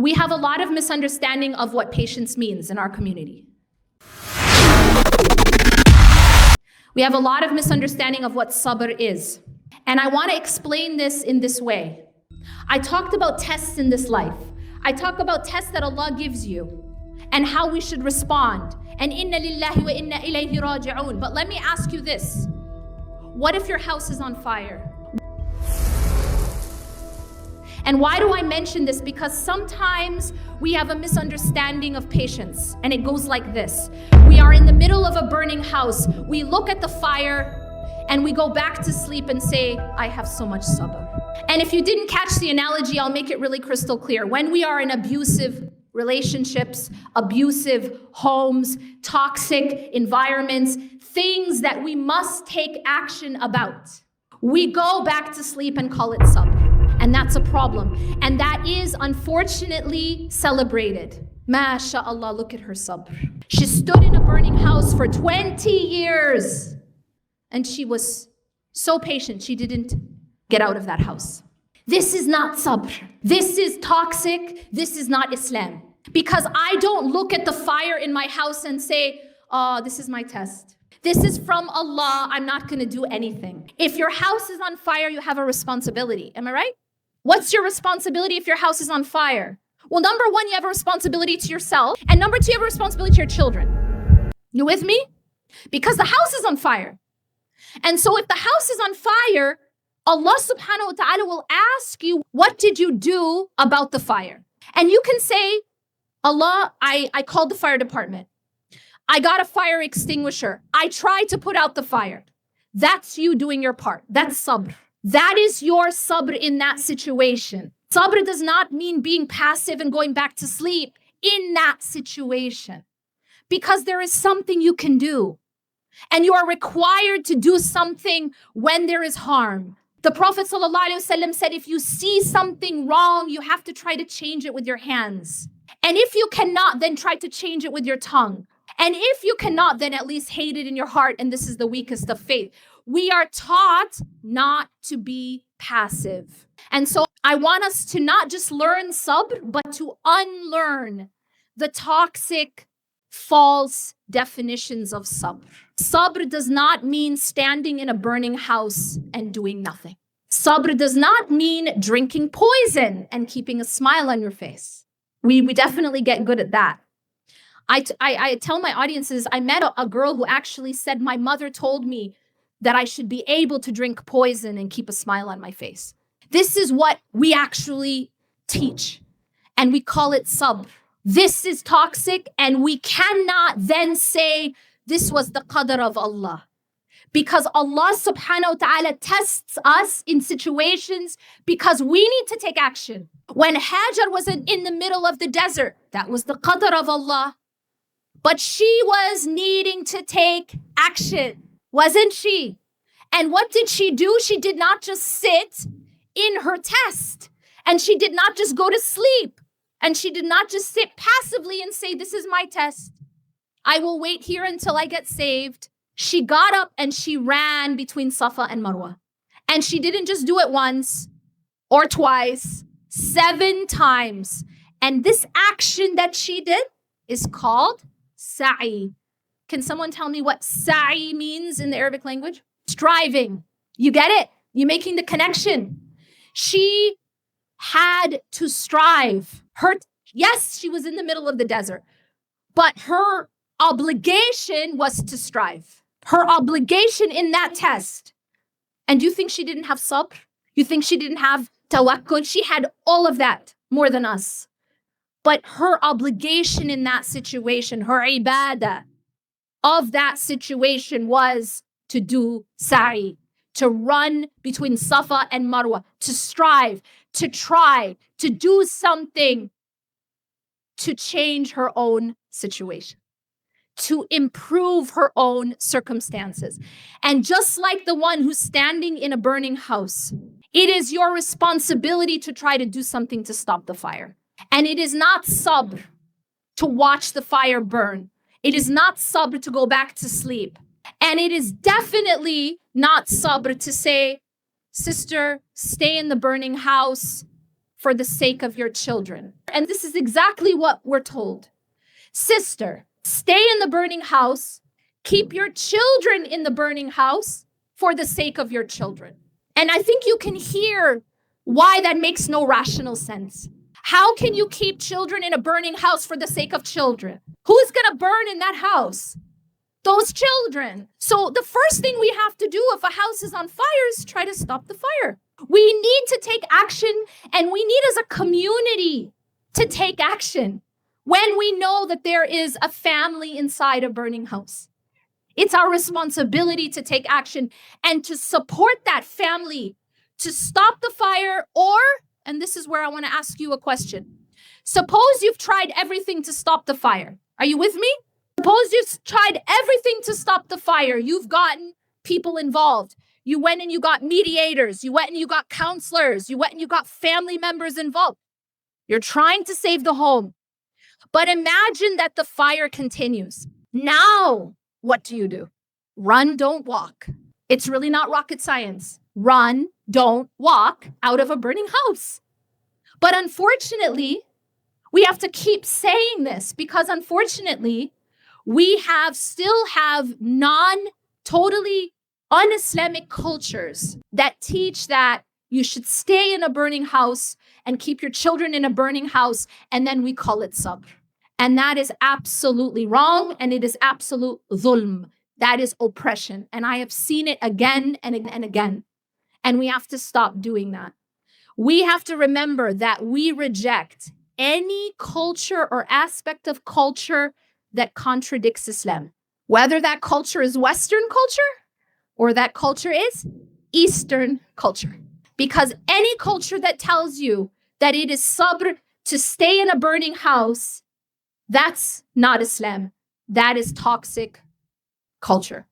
We have a lot of misunderstanding of what patience means in our community. We have a lot of misunderstanding of what sabr is. And I want to explain this in this way. I talked about tests in this life. I talk about tests that Allah gives you and how we should respond. And inna lillahi wa inna ilayhi raji'un. But let me ask you this. What if your house is on fire? And why do I mention this? Because sometimes we have a misunderstanding of patience, and it goes like this. We are in the middle of a burning house. We look at the fire and we go back to sleep and say, I have so much sabr. And if you didn't catch the analogy, I'll make it really crystal clear. When we are in abusive relationships, abusive homes, toxic environments, things that we must take action about, we go back to sleep and call it sabr. And that's a problem. And that is unfortunately celebrated. MashaAllah, look at her sabr. She stood in a burning house for 20 years. And she was so patient, she didn't get out of that house. This is not sabr. This is toxic. This is not Islam. Because I don't look at the fire in my house and say, oh, this is my test. This is from Allah. I'm not going to do anything. If your house is on fire, you have a responsibility. Am I right? What's your responsibility if your house is on fire? Well, number one, you have a responsibility to yourself. And number two, you have a responsibility to your children. You with me? Because the house is on fire. And so if the house is on fire, Allah subhanahu wa ta'ala will ask you, what did you do about the fire? And you can say, Allah, I called the fire department. I got a fire extinguisher. I tried to put out the fire. That's you doing your part. That's sabr. That is your sabr in that situation. Sabr does not mean being passive and going back to sleep in that situation. Because there is something you can do. And you are required to do something when there is harm. The Prophet ﷺ said, if you see something wrong, you have to try to change it with your hands. And if you cannot, then try to change it with your tongue. And if you cannot, then at least hate it in your heart. And this is the weakest of faith. We are taught not to be passive. And so I want us to not just learn sabr, but to unlearn the toxic, false definitions of sabr. Sabr does not mean standing in a burning house and doing nothing. Sabr does not mean drinking poison and keeping a smile on your face. We definitely get good at that. I tell my audiences, I met a girl who actually said, my mother told me that I should be able to drink poison and keep a smile on my face. This is what we actually teach, and we call it sabr. This is toxic, and we cannot then say, this was the qadr of Allah. Because Allah subhanahu wa ta'ala tests us in situations because we need to take action. When Hajar was in the middle of the desert, that was the qadr of Allah. But she was needing to take action, wasn't she? And what did she do? She did not just sit in her test. And she did not just go to sleep. And she did not just sit passively and say, this is my test. I will wait here until I get saved. She got up and she ran between Safa and Marwa. And she didn't just do it once or twice, 7 times. And this action that she did is called sa'i. Can someone tell me what sa'i means in the Arabic language? Striving. You get it? You're making the connection. She had to strive. Yes, she was in the middle of the desert, but her obligation was to strive. Her obligation in that test. And do you think she didn't have sabr? You think she didn't have tawakkul? She had all of that more than us. But her obligation in that situation, her ibadah of that situation was to do sa'i, to run between Safa and Marwa, to strive, to try, to do something to change her own situation, to improve her own circumstances. And just like the one who's standing in a burning house, it is your responsibility to try to do something to stop the fire. And it is not sabr to watch the fire burn. It is not sabr to go back to sleep. And it is definitely not sabr to say, sister, stay in the burning house for the sake of your children. And this is exactly what we're told. Sister, stay in the burning house. Keep your children in the burning house for the sake of your children. And I think you can hear why that makes no rational sense. How can you keep children in a burning house for the sake of children? Who's going to burn in that house? Those children. So the first thing we have to do if a house is on fire is try to stop the fire. We need to take action, and we need as a community to take action when we know that there is a family inside a burning house. It's our responsibility to take action and to support that family to stop the fire. Or, and this is where I want to ask you a question. Suppose you've tried everything to stop the fire. Are you with me? Suppose you've tried everything to stop the fire. You've gotten people involved. You went and you got mediators. You went and you got counselors. You went and you got family members involved. You're trying to save the home. But imagine that the fire continues. Now, what do? Run, don't walk. It's really not rocket science. Run, don't walk out of a burning house. But unfortunately, we have to keep saying this because unfortunately, we still have totally un-Islamic cultures that teach that you should stay in a burning house and keep your children in a burning house, and then we call it sabr. And that is absolutely wrong, and it is absolute dhulm. That is oppression. And I have seen it again and again and again. And we have to stop doing that. We have to remember that we reject any culture or aspect of culture that contradicts Islam. Whether that culture is Western culture or that culture is Eastern culture. Because any culture that tells you that it is sabr to stay in a burning house, that's not Islam. That is toxic culture.